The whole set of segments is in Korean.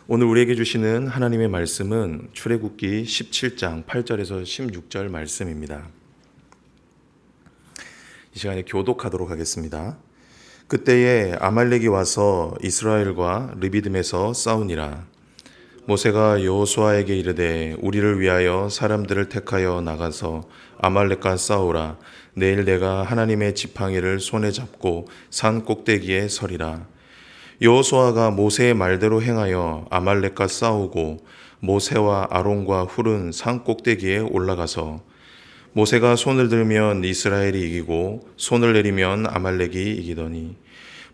오늘 우리에게 주시는 하나님의 말씀은 출애굽기 17장 8절에서 16절 말씀입니다. 이 시간에 교독하도록 하겠습니다. 그때에 아말렉이 와서 이스라엘과 르비딤에서 싸우니라. 모세가 여호수아에게 이르되 우리를 위하여 사람들을 택하여 나가서 아말렉과 싸우라. 내일 내가 하나님의 지팡이를 손에 잡고 산 꼭대기에 서리라. 여호수아가 모세의 말대로 행하여 아말렉과 싸우고 모세와 아론과 훌은 산 꼭대기에 올라가서 모세가 손을 들면 이스라엘이 이기고 손을 내리면 아말렉이 이기더니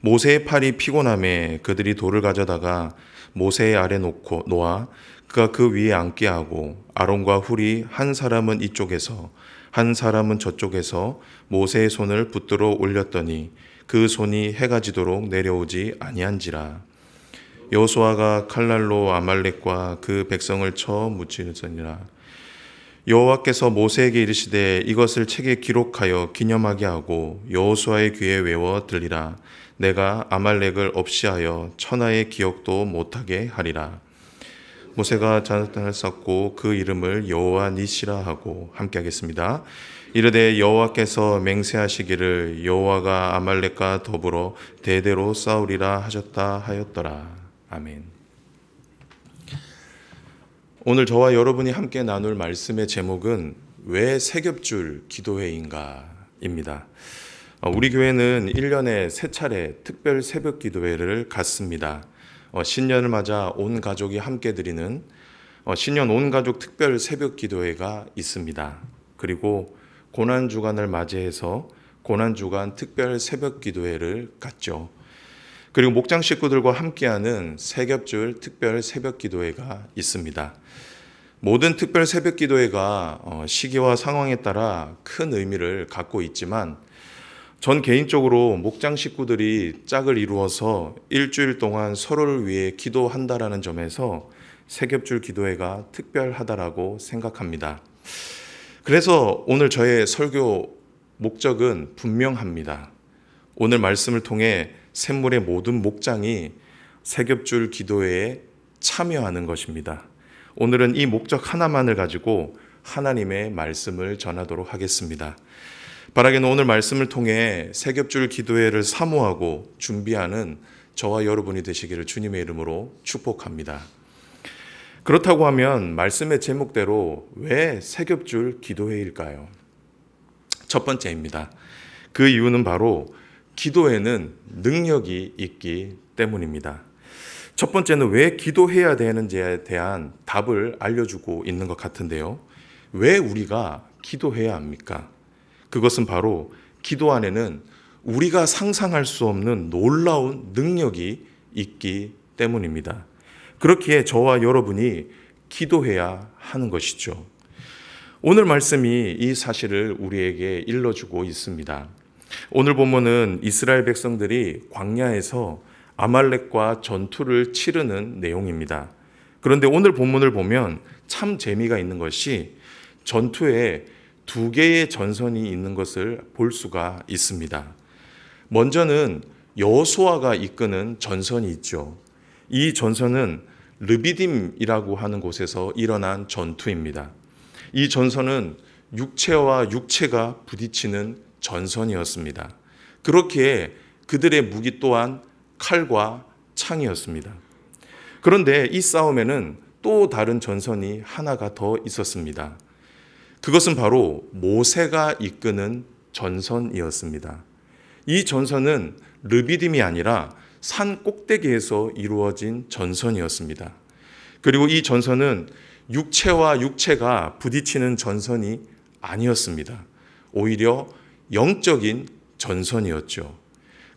모세의 팔이 피곤함에 그들이 돌을 가져다가 모세의 아래 놓아 그가 그 위에 앉게 하고 아론과 훌이 한 사람은 이쪽에서 한 사람은 저쪽에서 모세의 손을 붙들어 올렸더니 그 손이 해가 지도록 내려오지 아니한지라. 여호수아가 칼날로 아말렉과 그 백성을 쳐 무찌르니라. 여호와께서 모세에게 이르시되 이것을 책에 기록하여 기념하게 하고 여호수아의 귀에 외워 들리라. 내가 아말렉을 없이하여 천하의 기억도 못하게 하리라. 모세가 잔을 쌓고 그 이름을 여호와 니시라 하고 함께 하겠습니다. 이르되 여호와께서 맹세하시기를 여호와가 아말렉과 더불어 대대로 싸우리라 하셨다 하였더라. 아멘. 오늘 저와 여러분이 함께 나눌 말씀의 제목은 왜 새겹줄 기도회인가입니다. 우리 교회는 1년에 3차례 특별 새벽 기도회를 갖습니다. 신년을 맞아 온 가족이 함께 드리는 신년 온 가족 특별 새벽 기도회가 있습니다. 그리고 고난주간을 맞이해서 고난주간 특별 새벽 기도회를 갖죠. 그리고 목장 식구들과 함께하는 새겹줄 특별 새벽 기도회가 있습니다. 모든 특별 새벽 기도회가 시기와 상황에 따라 큰 의미를 갖고 있지만 전 개인적으로 목장 식구들이 짝을 이루어서 일주일 동안 서로를 위해 기도한다라는 점에서 새겹줄 기도회가 특별하다라고 생각합니다. 그래서 오늘 저의 설교 목적은 분명합니다. 오늘 말씀을 통해 샘물의 모든 목장이 새겹줄 기도회에 참여하는 것입니다. 오늘은 이 목적 하나만을 가지고 하나님의 말씀을 전하도록 하겠습니다. 바라기는 오늘 말씀을 통해 새겹줄 기도회를 사모하고 준비하는 저와 여러분이 되시기를 주님의 이름으로 축복합니다. 그렇다고 하면 말씀의 제목대로 왜 새겹줄 기도회일까요? 첫 번째입니다. 그 이유는 바로 기도에는 능력이 있기 때문입니다. 첫 번째는 왜 기도해야 되는지에 대한 답을 알려주고 있는 것 같은데요. 왜 우리가 기도해야 합니까? 그것은 바로 기도 안에는 우리가 상상할 수 없는 놀라운 능력이 있기 때문입니다. 그렇기에 저와 여러분이 기도해야 하는 것이죠. 오늘 말씀이 이 사실을 우리에게 일러주고 있습니다. 오늘 본문은 이스라엘 백성들이 광야에서 아말렉과 전투를 치르는 내용입니다. 그런데 오늘 본문을 보면 참 재미가 있는 것이 전투에 2개의 전선이 있는 것을 볼 수가 있습니다. 먼저는 여호수아가 이끄는 전선이 있죠. 이 전선은 르비딤이라고 하는 곳에서 일어난 전투입니다. 이 전선은 육체와 육체가 부딪히는 전선이었습니다. 그렇기에 그들의 무기 또한 칼과 창이었습니다. 그런데 이 싸움에는 또 다른 전선이 하나가 더 있었습니다. 그것은 바로 모세가 이끄는 전선이었습니다. 이 전선은 르비딤이 아니라 산 꼭대기에서 이루어진 전선이었습니다. 그리고 이 전선은 육체와 육체가 부딪히는 전선이 아니었습니다. 오히려 영적인 전선이었죠.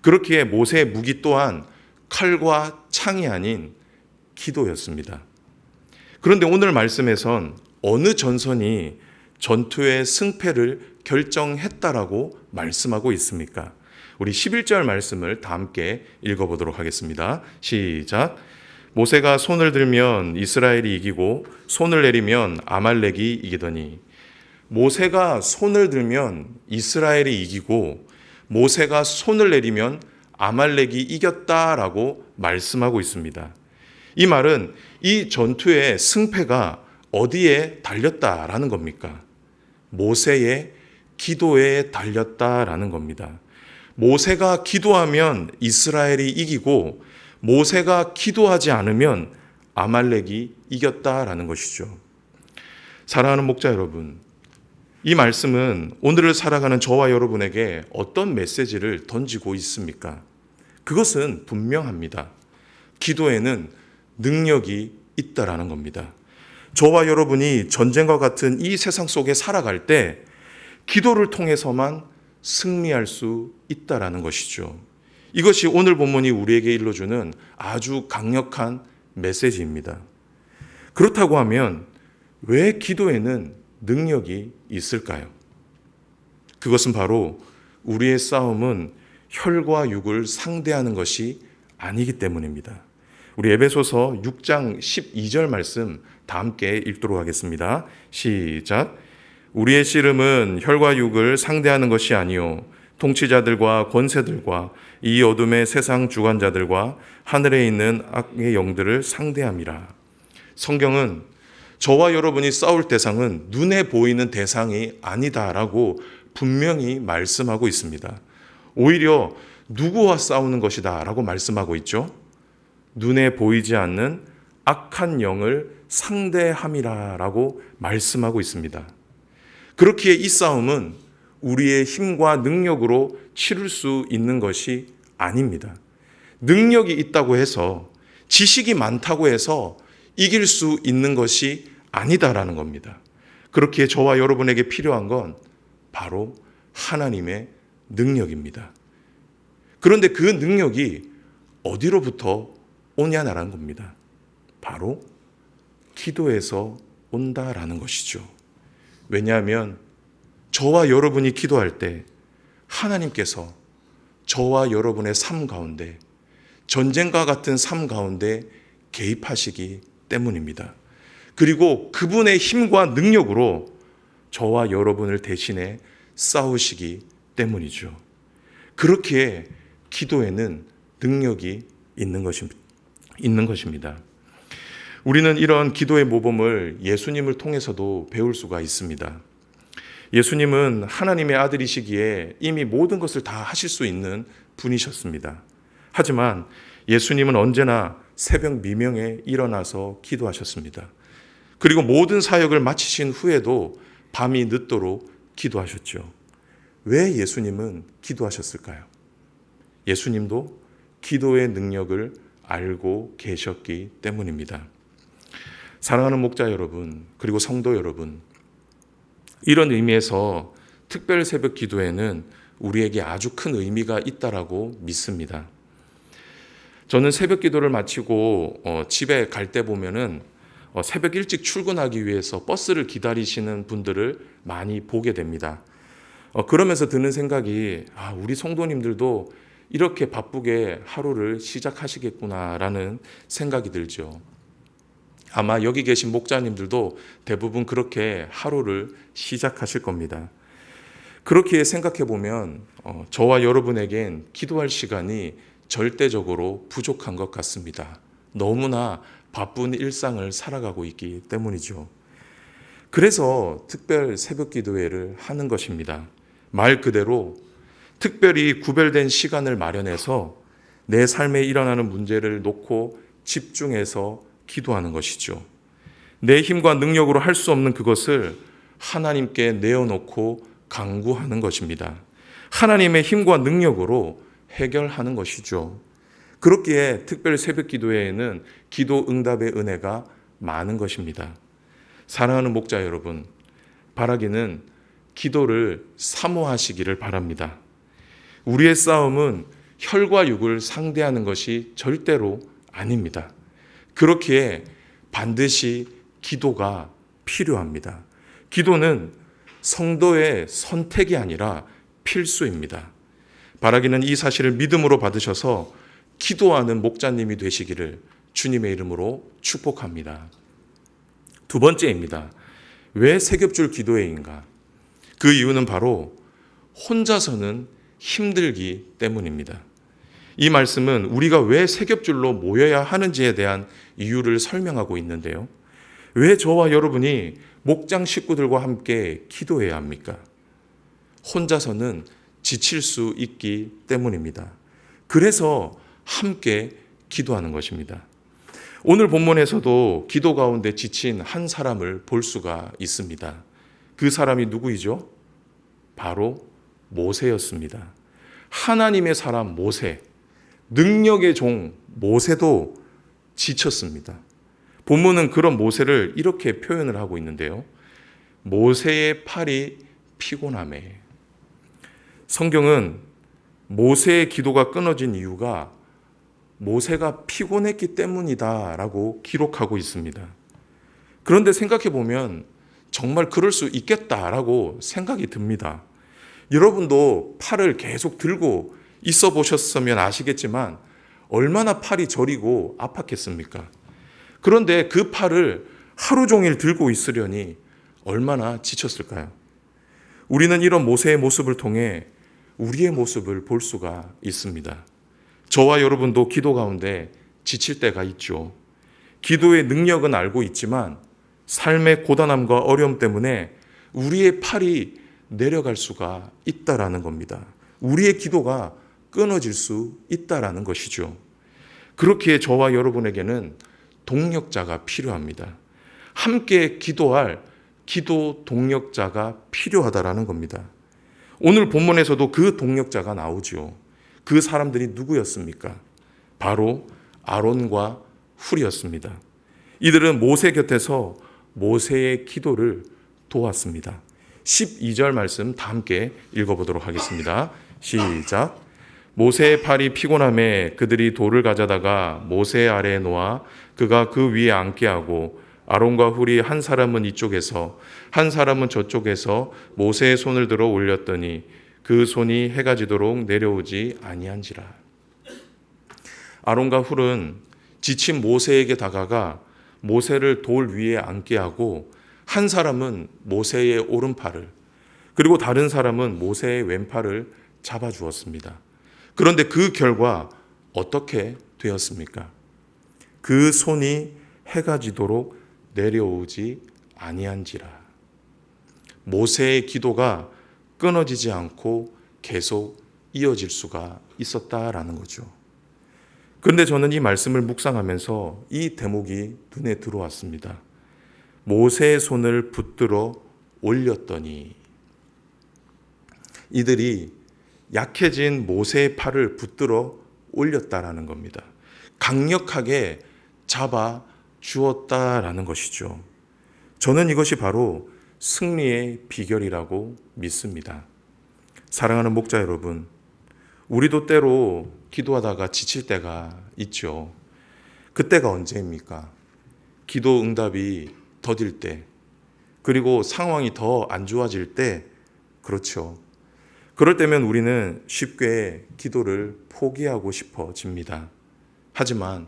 그렇기에 모세의 무기 또한 칼과 창이 아닌 기도였습니다. 그런데 오늘 말씀에선 어느 전선이 전투의 승패를 결정했다라고 말씀하고 있습니까? 우리 11절 말씀을 다 함께 읽어보도록 하겠습니다. 시작. 모세가 손을 들면 이스라엘이 이기고 손을 내리면 아말렉이 이기더니 모세가 손을 들면 이스라엘이 이기고 모세가 손을 내리면 아말렉이 이겼다라고 말씀하고 있습니다. 이 말은 이 전투의 승패가 어디에 달렸다라는 겁니까? 모세의 기도에 달렸다라는 겁니다. 모세가 기도하면 이스라엘이 이기고 모세가 기도하지 않으면 아말렉이 이겼다라는 것이죠. 사랑하는 목자 여러분, 이 말씀은 오늘을 살아가는 저와 여러분에게 어떤 메시지를 던지고 있습니까? 그것은 분명합니다. 기도에는 능력이 있다라는 겁니다. 저와 여러분이 전쟁과 같은 이 세상 속에 살아갈 때 기도를 통해서만 승리할 수 있다라는 것이죠. 이것이 오늘 본문이 우리에게 일러주는 아주 강력한 메시지입니다. 그렇다고 하면 왜 기도에는 능력이 있을까요? 그것은 바로 우리의 싸움은 혈과 육을 상대하는 것이 아니기 때문입니다. 우리 에베소서 6장 12절 말씀 다 함께 읽도록 하겠습니다. 시작. 우리의 씨름은 혈과 육을 상대하는 것이 아니요 통치자들과 권세들과 이 어둠의 세상 주관자들과 하늘에 있는 악의 영들을 상대함이라. 성경은 저와 여러분이 싸울 대상은 눈에 보이는 대상이 아니다라고 분명히 말씀하고 있습니다. 오히려 누구와 싸우는 것이다 라고 말씀하고 있죠. 눈에 보이지 않는 악한 영을 상대함이라 라고 말씀하고 있습니다. 그렇기에 이 싸움은 우리의 힘과 능력으로 치를 수 있는 것이 아닙니다. 능력이 있다고 해서, 지식이 많다고 해서 이길 수 있는 것이 아니다라는 겁니다. 그렇기에 저와 여러분에게 필요한 건 바로 하나님의 능력입니다. 그런데 그 능력이 어디로부터 오냐라는 겁니다. 바로 기도에서 온다라는 것이죠. 왜냐하면 저와 여러분이 기도할 때 하나님께서 저와 여러분의 삶 가운데, 전쟁과 같은 삶 가운데 개입하시기 때문입니다. 그리고 그분의 힘과 능력으로 저와 여러분을 대신해 싸우시기 때문이죠. 그렇기에 기도에는 능력이 있는 것입니다. 우리는 이런 기도의 모범을 예수님을 통해서도 배울 수가 있습니다. 예수님은 하나님의 아들이시기에 이미 모든 것을 다 하실 수 있는 분이셨습니다. 하지만 예수님은 언제나 새벽 미명에 일어나서 기도하셨습니다. 그리고 모든 사역을 마치신 후에도 밤이 늦도록 기도하셨죠. 왜 예수님은 기도하셨을까요? 예수님도 기도의 능력을 알고 계셨기 때문입니다. 사랑하는 목자 여러분, 그리고 성도 여러분, 이런 의미에서 특별 새벽 기도에는 우리에게 아주 큰 의미가 있다라고 믿습니다. 저는 새벽 기도를 마치고 집에 갈 때 보면은 새벽 일찍 출근하기 위해서 버스를 기다리시는 분들을 많이 보게 됩니다. 그러면서 드는 생각이, 우리 성도님들도 이렇게 바쁘게 하루를 시작하시겠구나라는 생각이 들죠. 아마 여기 계신 목자님들도 대부분 그렇게 하루를 시작하실 겁니다. 그렇게 생각해 보면 저와 여러분에겐 기도할 시간이 절대적으로 부족한 것 같습니다. 너무나 바쁜 일상을 살아가고 있기 때문이죠. 그래서 특별 새벽 기도회를 하는 것입니다. 말 그대로 특별히 구별된 시간을 마련해서 내 삶에 일어나는 문제를 놓고 집중해서 기도하는 것이죠. 내 힘과 능력으로 할 수 없는 그것을 하나님께 내어놓고 간구하는 것입니다. 하나님의 힘과 능력으로 해결하는 것이죠. 그렇기에 특별 새벽 기도회에는 기도 응답의 은혜가 많은 것입니다. 사랑하는 목자 여러분, 바라기는 기도를 사모하시기를 바랍니다. 우리의 싸움은 혈과 육을 상대하는 것이 절대로 아닙니다. 그렇기에 반드시 기도가 필요합니다. 기도는 성도의 선택이 아니라 필수입니다. 바라기는 이 사실을 믿음으로 받으셔서 기도하는 목자님이 되시기를 주님의 이름으로 축복합니다. 두 번째입니다. 왜 세겹줄 기도회인가? 그 이유는 바로 혼자서는 힘들기 때문입니다. 이 말씀은 우리가 왜 세겹줄로 모여야 하는지에 대한 이유를 설명하고 있는데요. 왜 저와 여러분이 목장 식구들과 함께 기도해야 합니까? 혼자서는 지칠 수 있기 때문입니다. 그래서 함께 기도하는 것입니다. 오늘 본문에서도 기도 가운데 지친 한 사람을 볼 수가 있습니다. 그 사람이 누구이죠? 바로 모세였습니다. 하나님의 사람 모세, 능력의 종 모세도 지쳤습니다. 본문은 그런 모세를 이렇게 표현을 하고 있는데요. 모세의 팔이 피곤하매. 성경은 모세의 기도가 끊어진 이유가 모세가 피곤했기 때문이다라고 기록하고 있습니다. 그런데 생각해 보면 정말 그럴 수 있겠다라고 생각이 듭니다. 여러분도 팔을 계속 들고 있어 보셨으면 아시겠지만 얼마나 팔이 저리고 아팠겠습니까? 그런데 그 팔을 하루 종일 들고 있으려니 얼마나 지쳤을까요? 우리는 이런 모세의 모습을 통해 우리의 모습을 볼 수가 있습니다. 저와 여러분도 기도 가운데 지칠 때가 있죠. 기도의 능력은 알고 있지만 삶의 고단함과 어려움 때문에 우리의 팔이 내려갈 수가 있다라는 겁니다. 우리의 기도가 끊어질 수 있다라는 것이죠. 그렇기에 저와 여러분에게는 동력자가 필요합니다. 함께 기도할 기도 동력자가 필요하다라는 겁니다. 오늘 본문에서도 그 동력자가 나오죠. 그 사람들이 누구였습니까? 바로 아론과 훌이었습니다. 이들은 모세 곁에서 모세의 기도를 도왔습니다. 12절 말씀 다 함께 읽어보도록 하겠습니다. 시작. 모세의 팔이 피곤함에 그들이 돌을 가져다가 모세 아래에 놓아 그가 그 위에 앉게 하고 아론과 훌이 한 사람은 이쪽에서 한 사람은 저쪽에서 모세의 손을 들어 올렸더니 그 손이 해가 지도록 내려오지 아니한지라. 아론과 훌은 지친 모세에게 다가가 모세를 돌 위에 앉게 하고 한 사람은 모세의 오른팔을 그리고 다른 사람은 모세의 왼팔을 잡아주었습니다. 그런데 그 결과 어떻게 되었습니까? 그 손이 해가 지도록 내려오지 아니한지라. 모세의 기도가 끊어지지 않고 계속 이어질 수가 있었다라는 거죠. 그런데 저는 이 말씀을 묵상하면서 이 대목이 눈에 들어왔습니다. 모세의 손을 붙들어 올렸더니 이들이 약해진 모세의 팔을 붙들어 올렸다라는 겁니다. 강력하게 잡아 주었다라는 것이죠. 저는 이것이 바로 승리의 비결이라고 믿습니다. 사랑하는 목자 여러분, 우리도 때로 기도하다가 지칠 때가 있죠. 그때가 언제입니까? 기도 응답이 더딜 때, 그리고 상황이 더 안 좋아질 때, 그렇죠. 그럴 때면 우리는 쉽게 기도를 포기하고 싶어집니다. 하지만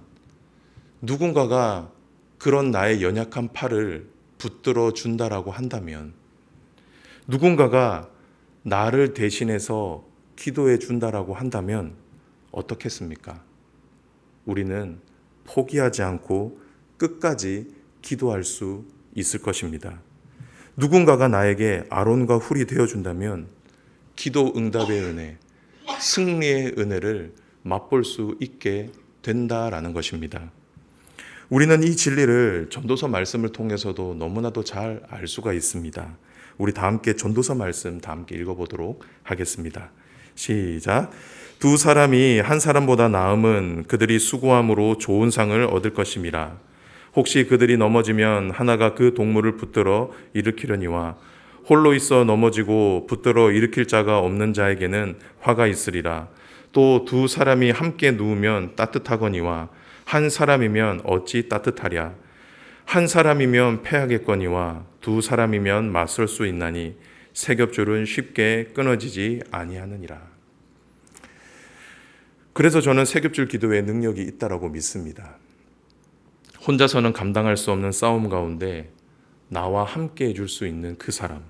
누군가가 그런 나의 연약한 팔을 붙들어 준다라고 한다면, 누군가가 나를 대신해서 기도해 준다라고 한다면 어떻겠습니까? 우리는 포기하지 않고 끝까지 기도할 수 있을 것입니다. 누군가가 나에게 아론과 훌이 되어준다면 기도 응답의 은혜, 승리의 은혜를 맛볼 수 있게 된다라는 것입니다. 우리는 이 진리를 전도서 말씀을 통해서도 너무나도 잘 알 수가 있습니다. 우리 다 함께 전도서 말씀 다 함께 읽어보도록 하겠습니다. 시작. 두 사람이 한 사람보다 나음은 그들이 수고함으로 좋은 상을 얻을 것임이라. 혹시 그들이 넘어지면 하나가 그 동물을 붙들어 일으키려니와 홀로 있어 넘어지고 붙들어 일으킬 자가 없는 자에게는 화가 있으리라. 또 두 사람이 함께 누우면 따뜻하거니와 한 사람이면 어찌 따뜻하랴. 한 사람이면 패하겠거니와 두 사람이면 맞설 수 있나니 세겹줄은 쉽게 끊어지지 아니하느니라. 그래서 저는 세겹줄 기도에 능력이 있다라고 믿습니다. 혼자서는 감당할 수 없는 싸움 가운데 나와 함께 해줄 수 있는 그 사람,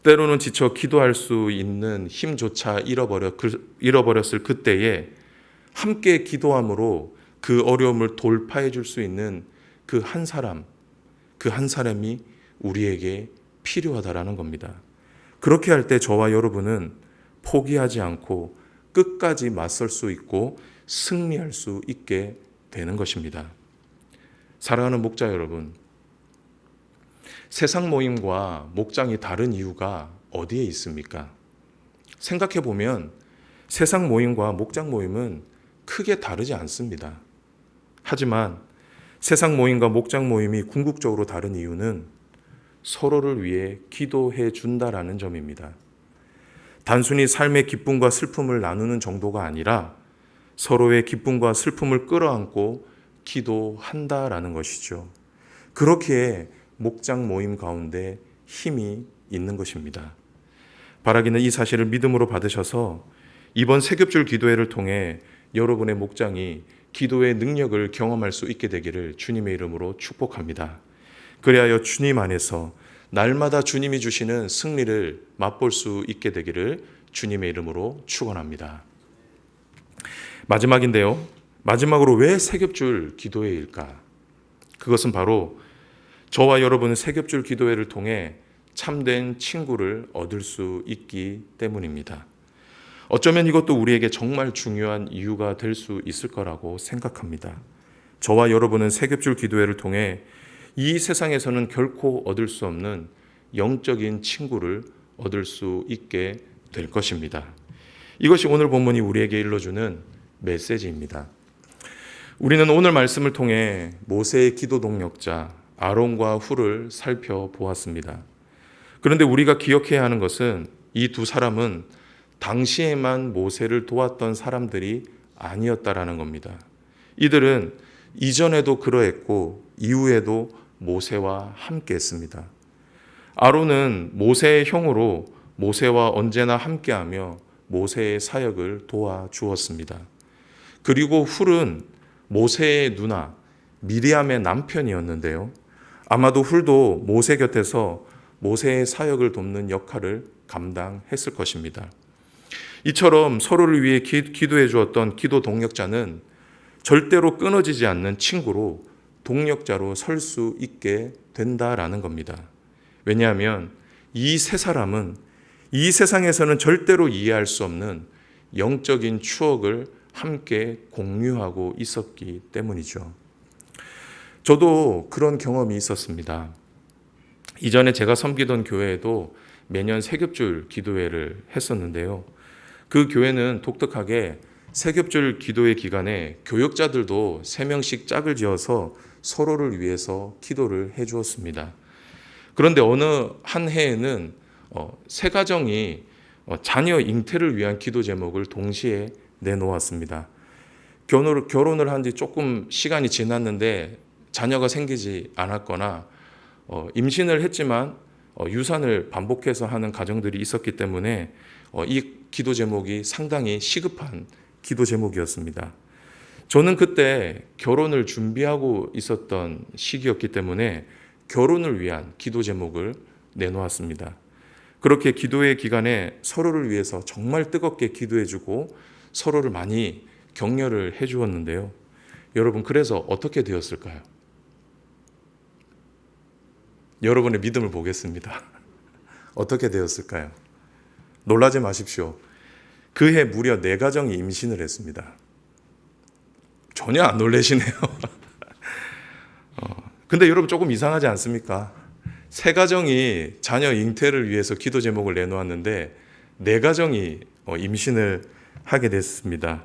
때로는 지쳐 기도할 수 있는 힘조차 잃어버렸을 그때에 함께 기도함으로 그 어려움을 돌파해 줄 수 있는 그 한 사람, 그 한 사람이 우리에게 필요하다라는 겁니다. 그렇게 할 때 저와 여러분은 포기하지 않고 끝까지 맞설 수 있고 승리할 수 있게 되는 것입니다. 사랑하는 목자 여러분, 세상 모임과 목장이 다른 이유가 어디에 있습니까? 생각해 보면 세상 모임과 목장 모임은 크게 다르지 않습니다. 하지만 세상 모임과 목장 모임이 궁극적으로 다른 이유는 서로를 위해 기도해 준다라는 점입니다. 단순히 삶의 기쁨과 슬픔을 나누는 정도가 아니라 서로의 기쁨과 슬픔을 끌어안고 기도한다라는 것이죠. 그렇기에 목장 모임 가운데 힘이 있는 것입니다. 바라기는 이 사실을 믿음으로 받으셔서 이번 세겹줄 기도회를 통해 여러분의 목장이 기도의 능력을 경험할 수 있게 되기를 주님의 이름으로 축복합니다. 그리하여 주님 안에서 날마다 주님이 주시는 승리를 맛볼 수 있게 되기를 주님의 이름으로 축원합니다. 마지막인데요. 마지막으로 왜 세겹줄 기도회일까? 그것은 바로 저와 여러분은 세겹줄 기도회를 통해 참된 친구를 얻을 수 있기 때문입니다. 어쩌면 이것도 우리에게 정말 중요한 이유가 될 수 있을 거라고 생각합니다. 저와 여러분은 세겹줄 기도회를 통해 이 세상에서는 결코 얻을 수 없는 영적인 친구를 얻을 수 있게 될 것입니다. 이것이 오늘 본문이 우리에게 일러주는 메시지입니다. 우리는 오늘 말씀을 통해 모세의 기도 동력자 아론과 훌을 살펴보았습니다. 그런데 우리가 기억해야 하는 것은 이 두 사람은 당시에만 모세를 도왔던 사람들이 아니었다라는 겁니다. 이들은 이전에도 그러했고 이후에도 모세와 함께 했습니다. 아론은 모세의 형으로 모세와 언제나 함께하며 모세의 사역을 도와주었습니다. 그리고 훌은 모세의 누나 미리암의 남편이었는데요. 아마도 훌도 모세 곁에서 모세의 사역을 돕는 역할을 감당했을 것입니다. 이처럼 서로를 위해 기도해 주었던 기도 동력자는 절대로 끊어지지 않는 친구로 동력자로 설 수 있게 된다라는 겁니다. 왜냐하면 이 세 사람은 이 세상에서는 절대로 이해할 수 없는 영적인 추억을 함께 공유하고 있었기 때문이죠. 저도 그런 경험이 있었습니다. 이전에 제가 섬기던 교회에도 매년 세겹줄 기도회를 했었는데요. 그 교회는 독특하게 세겹줄 기도회 기간에 교역자들도 3명씩 짝을 지어서 서로를 위해서 기도를 해 주었습니다. 그런데 어느 한 해에는 세 가정이 자녀 잉태를 위한 기도 제목을 동시에 내놓았습니다. 결혼을 한 지 조금 시간이 지났는데 자녀가 생기지 않았거나 임신을 했지만 유산을 반복해서 하는 가정들이 있었기 때문에 이 기도 제목이 상당히 시급한 기도 제목이었습니다. 저는 그때 결혼을 준비하고 있었던 시기였기 때문에 결혼을 위한 기도 제목을 내놓았습니다. 그렇게 기도의 기간에 서로를 위해서 정말 뜨겁게 기도해주고 서로를 많이 격려를 해주었는데요. 여러분, 그래서 어떻게 되었을까요? 여러분의 믿음을 보겠습니다. 어떻게 되었을까요? 놀라지 마십시오. 그해 무려 4가정이 임신을 했습니다. 전혀 안 놀라시네요. 근데 여러분 조금 이상하지 않습니까? 3가정이 자녀 잉태를 위해서 기도 제목을 내놓았는데 4가정이 임신을 하게 됐습니다.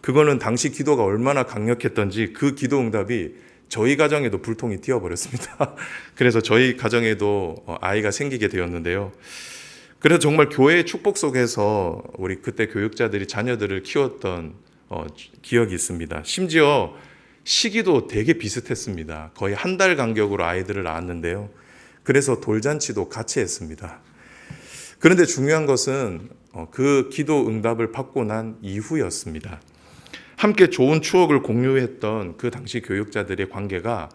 그거는 당시 기도가 얼마나 강력했던지 그 기도 응답이 저희 가정에도 불통이 튀어버렸습니다. 그래서 저희 가정에도 아이가 생기게 되었는데요. 그래서 정말 교회의 축복 속에서 우리 그때 교육자들이 자녀들을 키웠던 기억이 있습니다. 심지어 시기도 되게 비슷했습니다. 거의 한 달 간격으로 아이들을 낳았는데요. 그래서 돌잔치도 같이 했습니다. 그런데 중요한 것은 그 기도 응답을 받고 난 이후였습니다. 함께 좋은 추억을 공유했던 그 당시 교육자들의 관계가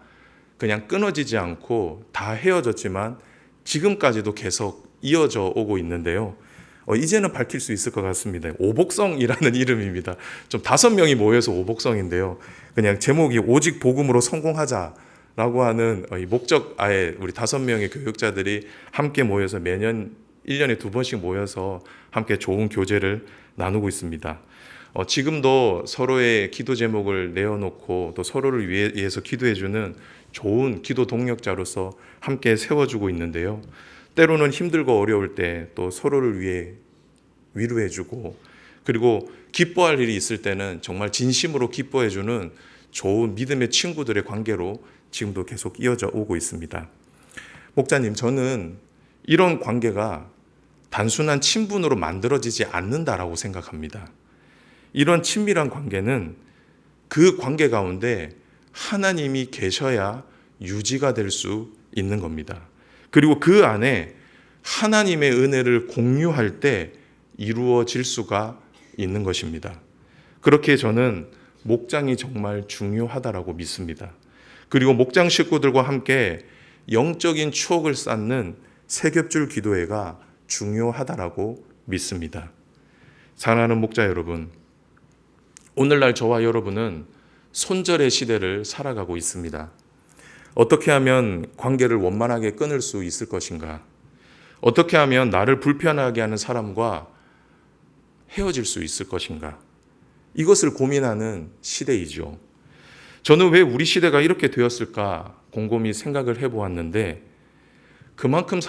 그냥 끊어지지 않고 다 헤어졌지만 지금까지도 계속 이어져 오고 있는데요. 이제는 밝힐 수 있을 것 같습니다. 오복성이라는 이름입니다. 좀 5명이 모여서 오복성인데요. 그냥 제목이 오직 복음으로 성공하자라고 하는 이 목적 아에 우리 5명의 교육자들이 함께 모여서 매년 1년에 2번씩 모여서 함께 좋은 교제를 나누고 있습니다. 지금도 서로의 기도 제목을 내어놓고 또 서로를 위해서 기도해주는 좋은 기도 동력자로서 함께 세워주고 있는데요. 때로는 힘들고 어려울 때 또 서로를 위해 위로해주고, 그리고 기뻐할 일이 있을 때는 정말 진심으로 기뻐해주는 좋은 믿음의 친구들의 관계로 지금도 계속 이어져 오고 있습니다. 목자님, 저는 이런 관계가 단순한 친분으로 만들어지지 않는다라고 생각합니다. 이런 친밀한 관계는 그 관계 가운데 하나님이 계셔야 유지가 될 수 있는 겁니다. 그리고 그 안에 하나님의 은혜를 공유할 때 이루어질 수가 있는 것입니다. 그렇게 저는 목장이 정말 중요하다라고 믿습니다. 그리고 목장 식구들과 함께 영적인 추억을 쌓는 세겹줄 기도회가 중요하다라고 믿습니다. 사랑하는 목자 여러분, 오늘날 저와 여러분은 손절의 시대를 살아가고 있습니다. 어떻게 하면 관계를 원만하게 끊을 수 있을 것인가? 어떻게 하면 나를 불편하게 하는 사람과 헤어질 수 있을 것인가? 이것을 고민하는 시대이죠. 저는 왜 우리 시대가 이렇게 되었을까 곰곰이 생각을 해보았는데, 그만큼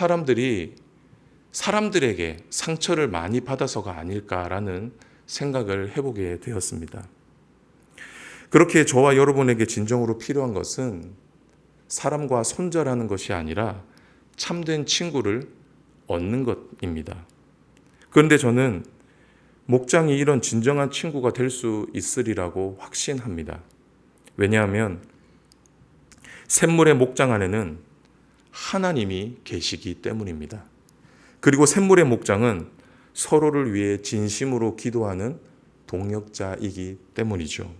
사람들에게 상처를 많이 받아서가 아닐까라는 생각을 해보게 되었습니다. 그렇게 저와 여러분에게 진정으로 필요한 것은 사람과 손절하는 것이 아니라 참된 친구를 얻는 것입니다. 그런데 저는 목장이 이런 진정한 친구가 될 수 있으리라고 확신합니다. 왜냐하면 샘물의 목장 안에는 하나님이 계시기 때문입니다. 그리고 샘물의 목장은 서로를 위해 진심으로 기도하는 동역자이기 때문이죠.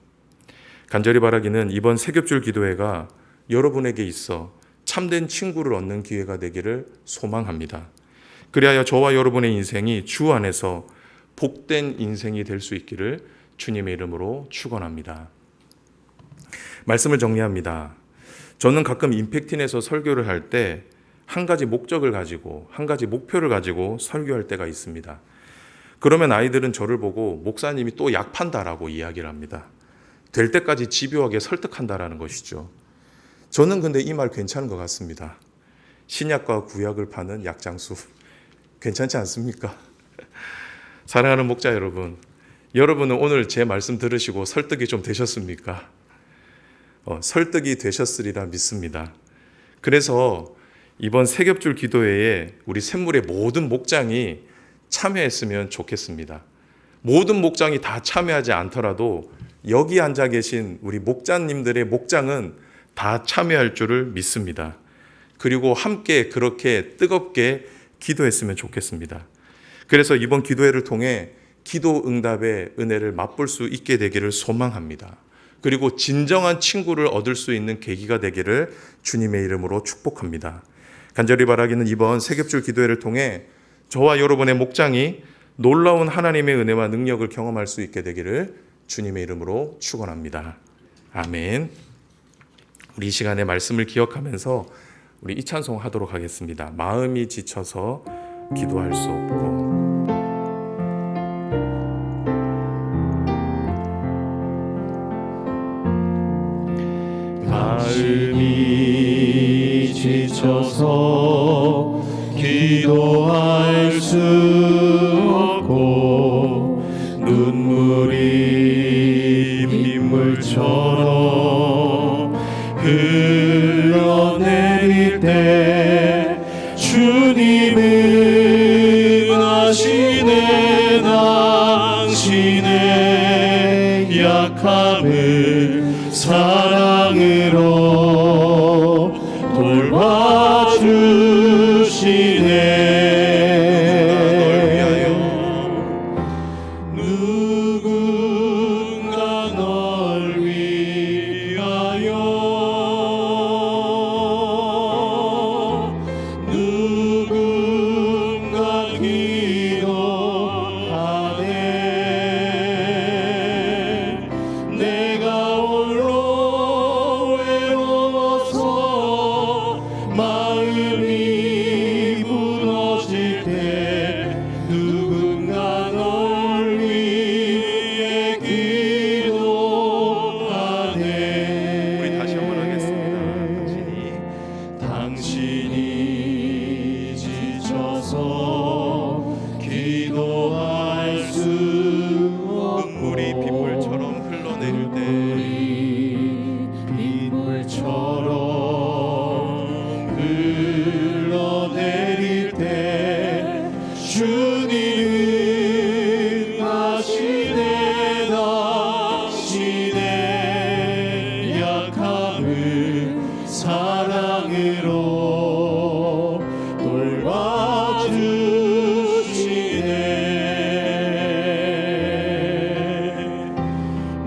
간절히 바라기는 이번 세겹줄 기도회가 여러분에게 있어 참된 친구를 얻는 기회가 되기를 소망합니다. 그리하여 저와 여러분의 인생이 주 안에서 복된 인생이 될 수 있기를 주님의 이름으로 축원합니다. 말씀을 정리합니다. 저는 가끔 임팩틴에서 설교를 할 때 한 가지 목적을 가지고, 한 가지 목표를 가지고 설교할 때가 있습니다. 그러면 아이들은 저를 보고 목사님이 또 약 판다라고 이야기를 합니다. 될 때까지 집요하게 설득한다라는 것이죠. 저는 근데 이 말 괜찮은 것 같습니다. 신약과 구약을 파는 약장수. 괜찮지 않습니까? 사랑하는 목자 여러분, 여러분은 오늘 제 말씀 들으시고 설득이 좀 되셨습니까? 설득이 되셨으리라 믿습니다. 그래서 이번 세겹줄 기도회에 우리 샘물의 모든 목장이 참여했으면 좋겠습니다. 모든 목장이 다 참여하지 않더라도 여기 앉아 계신 우리 목자님들의 목장은 다 참여할 줄을 믿습니다. 그리고 함께 그렇게 뜨겁게 기도했으면 좋겠습니다. 그래서 이번 기도회를 통해 기도 응답의 은혜를 맛볼 수 있게 되기를 소망합니다. 그리고 진정한 친구를 얻을 수 있는 계기가 되기를 주님의 이름으로 축복합니다. 간절히 바라기는 이번 세겹줄 기도회를 통해 저와 여러분의 목장이 놀라운 하나님의 은혜와 능력을 경험할 수 있게 되기를 주님의 이름으로 축원합니다. 아멘. 우리 이 시간에 말씀을 기억하면서 우리 이 찬송 하도록 하겠습니다. 마음이 지쳐서 기도할 수 없고. 마음이 지쳐서 기도할 수 없고 눈물이 빗물처럼 흘러내릴 때 주님은 아시네 당신의 약함을 사랑으로 돌봐주시네. 누군가 널 위하여 사랑으로 돌봐주시네.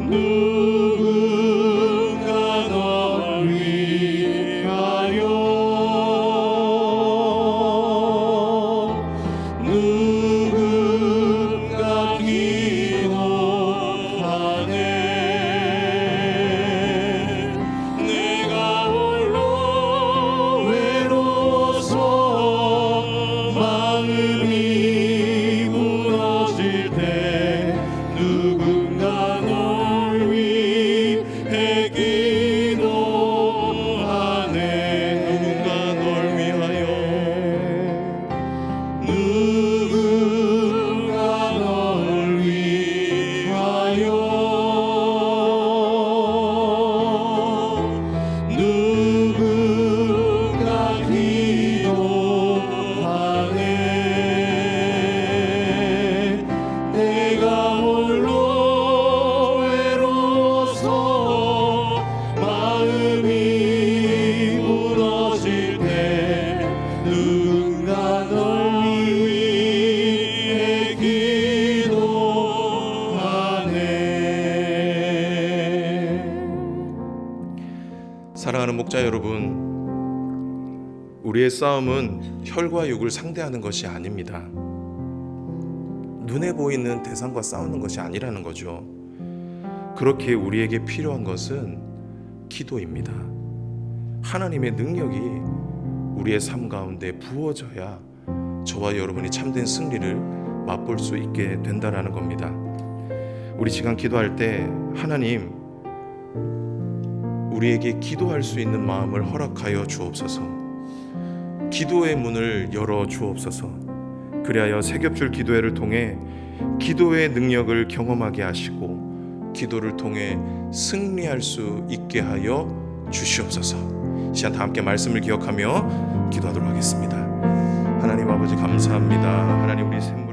누군가 널 위하여 누군가 기도하네. 내가 홀로 외로워서 마음이 무너질 때 누군가 널 위해 기도하네. 누군가 널 위하여 누군가 널 위하여 누군가 기도하네. 내가 홀로 외로워서 마음이 무너질 때 누군가 널 위해 기도하네. 사랑하는 목자 여러분, 우리의 싸움은 혈과 육을 상대하는 것이 아닙니다. 눈에 보이는 대상과 싸우는 것이 아니라는 거죠. 그렇게 우리에게 필요한 것은 기도입니다. 하나님의 능력이 우리의 삶 가운데 부어져야 저와 여러분이 참된 승리를 맛볼 수 있게 된다라는 겁니다. 우리 시간 기도할 때 하나님, 우리에게 기도할 수 있는 마음을 허락하여 주옵소서. 기도의 문을 열어 주옵소서. 그리하여 새겹줄 기도회를 통해 기도의 능력을 경험하게 하시고 기도를 통해 승리할 수 있게 하여 주시옵소서. 이 시간 다 함께 말씀을 기억하며 기도하도록 하겠습니다. 하나님 아버지 감사합니다. 하나님 우리 샘물에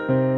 주